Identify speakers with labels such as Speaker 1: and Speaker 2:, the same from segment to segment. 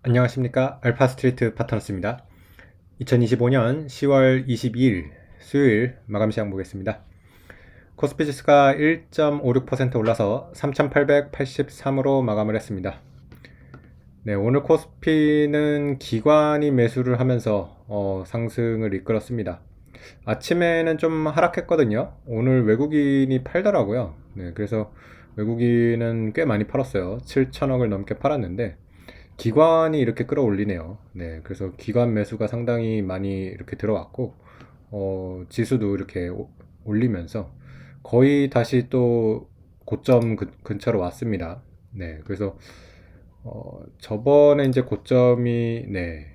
Speaker 1: 안녕하십니까. 알파스트리트 파트너스입니다. 2025년 10월 22일 수요일 마감 시장 보겠습니다. 코스피 지수가 1.56% 올라서 3,883으로 마감을 했습니다. 네, 오늘 코스피는 기관이 매수를 하면서 상승을 이끌었습니다. 아침에는 좀 하락했거든요. 오늘 외국인이 팔더라고요. 네, 그래서 외국인은 꽤 많이 팔았어요. 7천억을 넘게 팔았는데 기관이 이렇게 끌어올리네요. 네, 그래서 기관 매수가 상당히 많이 이렇게 들어왔고, 지수도 이렇게 올리면서 거의 다시 또 고점 근처로 왔습니다. 네, 그래서 저번에 이제 고점이 네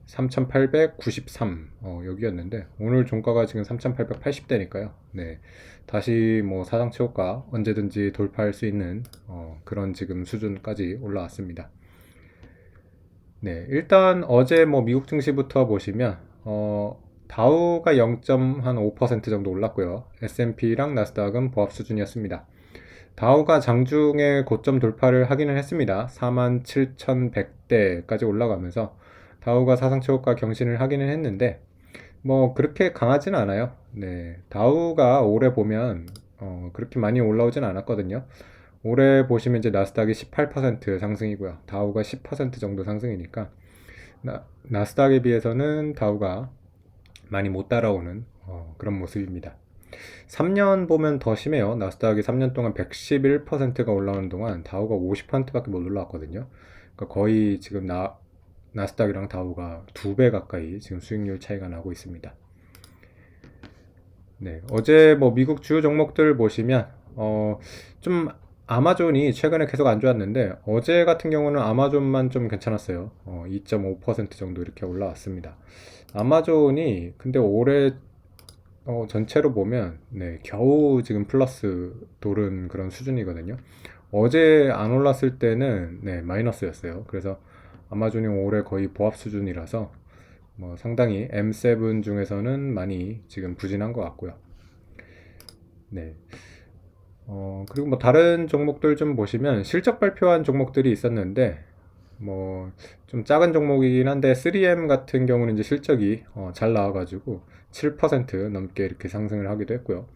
Speaker 1: 3,893 여기였는데 오늘 종가가 지금 3,880대니까요. 네, 다시 뭐 사상 최고가 언제든지 돌파할 수 있는 그런 지금 수준까지 올라왔습니다. 네, 일단 어제 뭐 미국 증시부터 보시면 다우가 0.5% 정도 올랐고요. S&P랑 나스닥은 보합 수준이었습니다. 다우가 장중에 고점 돌파를 하기는 했습니다. 47,100대까지 올라가면서 다우가 사상 최고가 경신을 하기는 했는데 뭐 그렇게 강하진 않아요. 네, 다우가 올해 보면 그렇게 많이 올라오진 않았거든요. 올해 보시면 이제 나스닥이 18% 상승이고요. 다우가 10% 정도 상승이니까 나스닥에 비해서는 다우가 많이 못 따라오는 그런 모습입니다. 3년 보면 더 심해요. 나스닥이 3년 동안 111%가 올라오는 동안 다우가 50%밖에 못 올라왔거든요. 그러니까 거의 지금 나스닥이랑 다우가 2배 가까이 지금 수익률 차이가 나고 있습니다. 네, 어제 뭐 미국 주요 종목들 보시면 좀 아마존이 최근에 계속 안 좋았는데 어제 같은 경우는 아마존만 좀 괜찮았어요. 2.5% 정도 이렇게 올라왔습니다. 아마존이 근데 올해 전체로 보면 네, 겨우 지금 플러스 도른 그런 수준이거든요. 어제 안 올랐을 때는 네, 마이너스였어요. 그래서 아마존이 올해 거의 보합 수준이라서 뭐 상당히 M7 중에서는 많이 지금 부진한 것 같고요. 네. 그리고 뭐 다른 종목들 좀 보시면 실적 발표한 종목들이 있었는데 뭐 좀 작은 종목이긴 한데 3M 같은 경우는 이제 실적이 잘 나와가지고 7% 넘게 이렇게 상승을 하기도 했고요.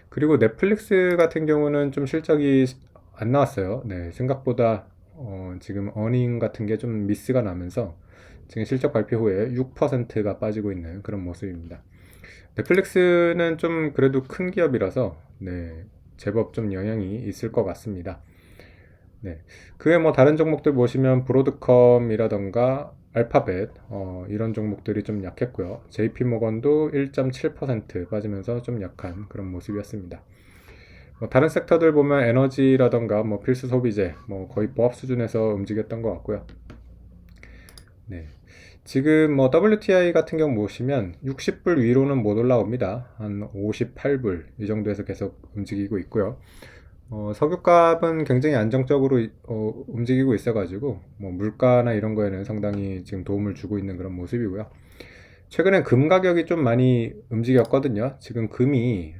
Speaker 1: 그리고 넷플릭스 같은 경우는 좀 실적이 안 나왔어요. 네, 생각보다 지금 어닝 같은 게 좀 미스가 나면서 지금 실적 발표 후에 6%가 빠지고 있는 그런 모습입니다. 넷플릭스는 좀 그래도 큰 기업이라서 네, 제법 좀 영향이 있을 것 같습니다. 네. 그외 뭐 다른 종목들 보시면 브로드컴이라던가 알파벳 이런 종목들이 좀 약했고요. JP모건도 1.7% 빠지면서 좀 약한 그런 모습이었습니다. 뭐 다른 섹터들 보면 에너지라던가 뭐 필수 소비재 뭐 거의 보합 수준에서 움직였던 것 같고요. 네. 지금 뭐 WTI 같은 경우 보시면 60불 위로는 못 올라옵니다. 한 58불 이 정도에서 계속 움직이고 있고요. 석유값은 굉장히 안정적으로 움직이고 있어가지고 뭐 물가나 이런 거에는 상당히 지금 도움을 주고 있는 그런 모습이고요. 최근에 금 가격이 좀 많이 움직였거든요. 지금 금이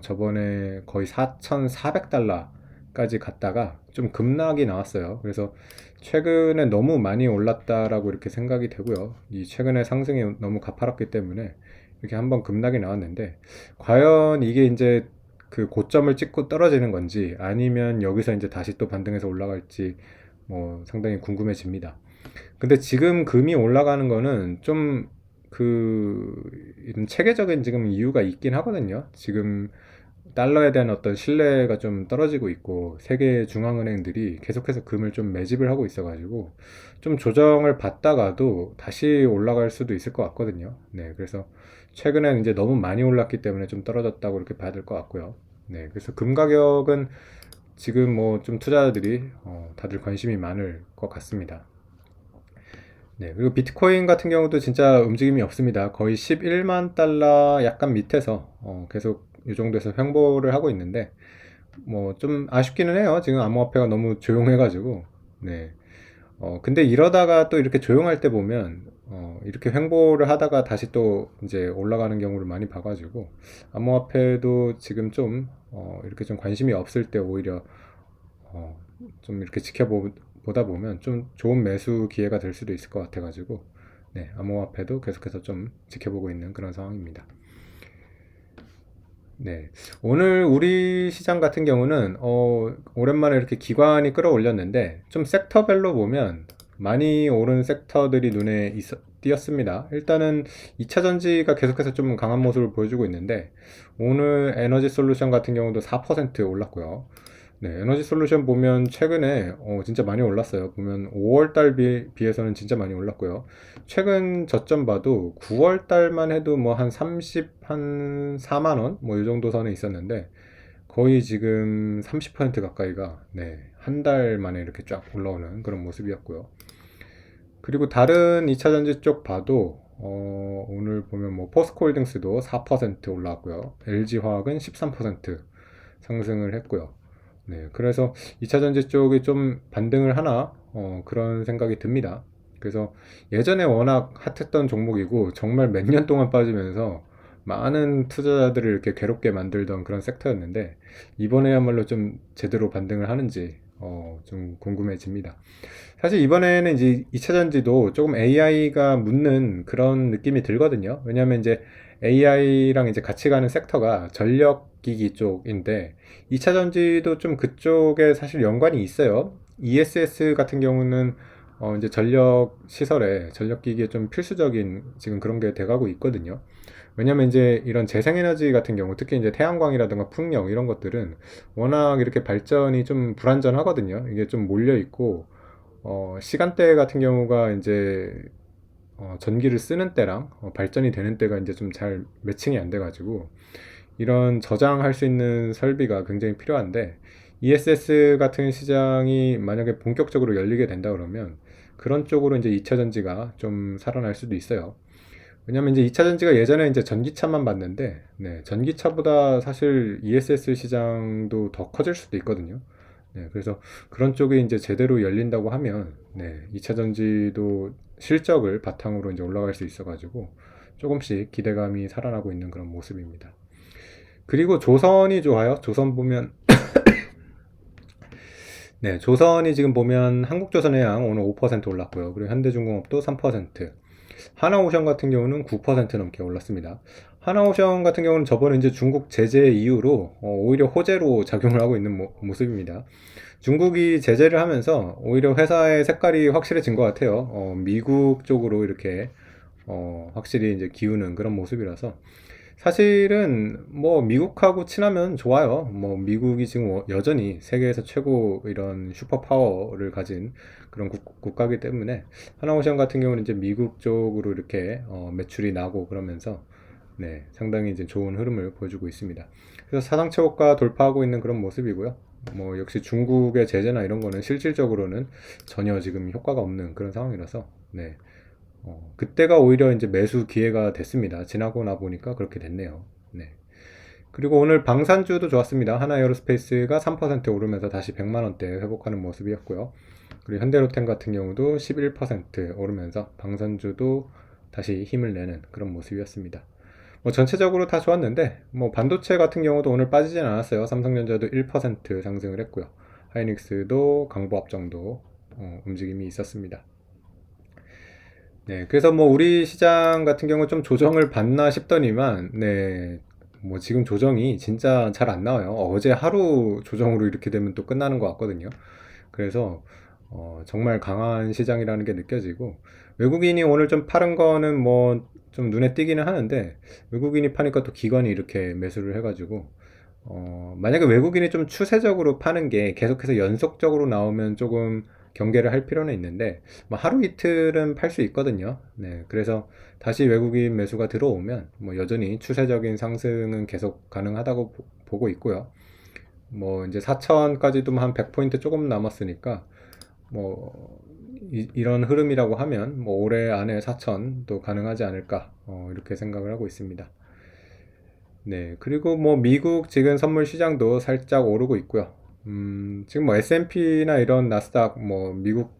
Speaker 1: 저번에 거의 4,400달러까지 갔다가 좀 급락이 나왔어요. 그래서 최근에 너무 많이 올랐다라고 이렇게 생각이 되고요. 이 최근에 상승이 너무 가파랐기 때문에 이렇게 한번 급락이 나왔는데 과연 이게 이제 그 고점을 찍고 떨어지는 건지 아니면 여기서 이제 다시 또 반등해서 올라갈지 뭐 상당히 궁금해집니다. 근데 지금 금이 올라가는 거는 좀 이런 체계적인 지금 이유가 있긴 하거든요. 지금 달러에 대한 어떤 신뢰가 좀 떨어지고 있고 세계 중앙은행들이 계속해서 금을 좀 매집을 하고 있어가지고 좀 조정을 받다가도 다시 올라갈 수도 있을 것 같거든요. 네, 그래서 최근에는 이제 너무 많이 올랐기 때문에 좀 떨어졌다고 이렇게 봐야 될 것 같고요. 네, 그래서 금 가격은 지금 뭐 좀 투자자들이 다들 관심이 많을 것 같습니다. 네, 그리고 비트코인 같은 경우도 진짜 움직임이 없습니다. 거의 11만 달러 약간 밑에서 계속 이 정도에서 횡보를 하고 있는데 뭐 좀 아쉽기는 해요. 지금 암호화폐가 너무 조용해가지고. 네. 근데 이러다가 또 이렇게 조용할 때 보면 이렇게 횡보를 하다가 다시 또 이제 올라가는 경우를 많이 봐가지고 암호화폐도 지금 좀 이렇게 좀 관심이 없을 때 오히려 좀 이렇게 지켜보는 보다 보면 좀 좋은 매수 기회가 될 수도 있을 것 같아가지고, 네, 암호화폐도 계속해서 좀 지켜보고 있는 그런 상황입니다. 네. 오늘 우리 시장 같은 경우는, 오랜만에 이렇게 기관이 끌어올렸는데, 좀 섹터별로 보면 많이 오른 섹터들이 눈에 띄었습니다. 일단은 2차 전지가 계속해서 좀 강한 모습을 보여주고 있는데, 오늘 에너지 솔루션 같은 경우도 4% 올랐고요. 네, 에너지 솔루션 보면 최근에 진짜 많이 올랐어요. 보면 5월 달 비해서는 진짜 많이 올랐고요. 최근 저점 봐도 9월 달만 해도 뭐 한 한 4만 원? 뭐 이 정도 선에 있었는데 거의 지금 30% 가까이가 네, 한 달 만에 이렇게 쫙 올라오는 그런 모습이었고요. 그리고 다른 2차 전지 쪽 봐도 오늘 보면 뭐 포스코홀딩스도 4% 올라왔고요. LG화학은 13% 상승을 했고요. 네, 그래서 2차 전지 쪽이 좀 반등을 하나 그런 생각이 듭니다. 그래서 예전에 워낙 핫했던 종목이고 정말 몇 년 동안 빠지면서 많은 투자자들을 이렇게 괴롭게 만들던 그런 섹터였는데 이번에야말로 좀 제대로 반등을 하는지 좀 궁금해집니다. 사실 이번에는 이제 2차 전지도 조금 AI가 묻는 그런 느낌이 들거든요. 왜냐하면 이제 AI랑 이제 같이 가는 섹터가 전력기기 쪽인데 2차 전지도 좀 그쪽에 사실 연관이 있어요. ESS 같은 경우는 이제 전력 시설에 전력기기에 좀 필수적인 지금 그런 게 돼가고 있거든요. 왜냐면 이제 이런 재생에너지 같은 경우 특히 이제 태양광이라든가 풍력 이런 것들은 워낙 이렇게 발전이 좀 불안전하거든요. 이게 좀 몰려 있고 시간대 같은 경우가 이제 전기를 쓰는 때랑 발전이 되는 때가 이제 좀 잘 매칭이 안 돼가지고 이런 저장할 수 있는 설비가 굉장히 필요한데 ESS 같은 시장이 만약에 본격적으로 열리게 된다 그러면 그런 쪽으로 이제 2차 전지가 좀 살아날 수도 있어요. 왜냐면 이제 2차 전지가 예전에 이제 전기차만 봤는데, 네, 전기차보다 사실 ESS 시장도 더 커질 수도 있거든요. 네, 그래서 그런 쪽이 이제 제대로 열린다고 하면, 네, 2차 전지도 실적을 바탕으로 이제 올라갈 수 있어가지고 조금씩 기대감이 살아나고 있는 그런 모습입니다. 그리고 조선이 좋아요. 조선 보면, 네, 조선이 지금 보면 한국조선해양 오늘 5% 올랐고요. 그리고 현대중공업도 3%. 하나오션 같은 경우는 9% 넘게 올랐습니다. 하나오션 같은 경우는 저번에 이제 중국 제재 이후로 오히려 호재로 작용을 하고 있는 모습입니다. 중국이 제재를 하면서 오히려 회사의 색깔이 확실해진 것 같아요. 미국 쪽으로 이렇게 확실히 이제 기우는 그런 모습이라서 사실은 뭐 미국하고 친하면 좋아요. 뭐 미국이 지금 여전히 세계에서 최고 이런 슈퍼 파워를 가진 그런 국가이기 때문에 하나오션 같은 경우는 이제 미국 쪽으로 이렇게 매출이 나고 그러면서 네, 상당히 이제 좋은 흐름을 보여주고 있습니다. 그래서 사상 최고가 돌파하고 있는 그런 모습이고요. 뭐 역시 중국의 제재나 이런 거는 실질적으로는 전혀 지금 효과가 없는 그런 상황이라서 네, 그때가 오히려 이제 매수 기회가 됐습니다. 지나고 나 보니까 그렇게 됐네요. 네. 그리고 오늘 방산주도 좋았습니다. 하나에어로스페이스가 3% 오르면서 다시 100만 원대 회복하는 모습이었고요. 그리고 현대로템 같은 경우도 11% 오르면서 방산주도 다시 힘을 내는 그런 모습이었습니다. 뭐 전체적으로 다 좋았는데 뭐 반도체 같은 경우도 오늘 빠지진 않았어요. 삼성전자도 1% 상승을 했고요. 하이닉스도 강보합 정도 움직임이 있었습니다. 네, 그래서 뭐 우리 시장 같은 경우 좀 조정을 받나 싶더니만, 네, 뭐 지금 조정이 진짜 잘 안 나와요. 어제 하루 조정으로 이렇게 되면 또 끝나는 것 같거든요. 그래서 정말 강한 시장이라는 게 느껴지고, 외국인이 오늘 좀 파는 거는 뭐 좀 눈에 띄기는 하는데, 외국인이 파니까 또 기관이 이렇게 매수를 해가지고, 만약에 외국인이 좀 추세적으로 파는 게 계속해서 연속적으로 나오면 조금 경계를 할 필요는 있는데 뭐 하루 이틀은 팔 수 있거든요. 네, 그래서 다시 외국인 매수가 들어오면 뭐 여전히 추세적인 상승은 계속 가능하다고 보고 있고요. 뭐 이제 4천까지도 한 100포인트 조금 남았으니까 뭐 런 흐름이라고 하면 뭐 올해 안에 4천도 가능하지 않을까 이렇게 생각을 하고 있습니다. 네, 그리고 뭐 미국 지금 선물 시장도 살짝 오르고 있고요. 지금 뭐 S&P나 이런 나스닥 뭐 미국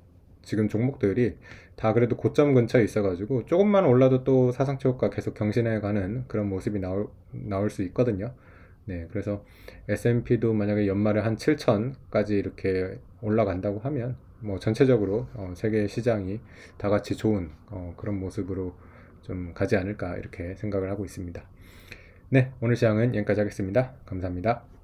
Speaker 1: 지금 종목들이 다 그래도 고점 근처에 있어가지고 조금만 올라도 또 사상 최고가 계속 경신해 가는 그런 모습이 나올 수 있거든요. 네, 그래서 S&P도 만약에 연말에 한 7천까지 이렇게 올라간다고 하면 뭐 전체적으로 세계 시장이 다 같이 좋은 그런 모습으로 좀 가지 않을까 이렇게 생각을 하고 있습니다. 네, 오늘 시장은 여기까지 하겠습니다. 감사합니다.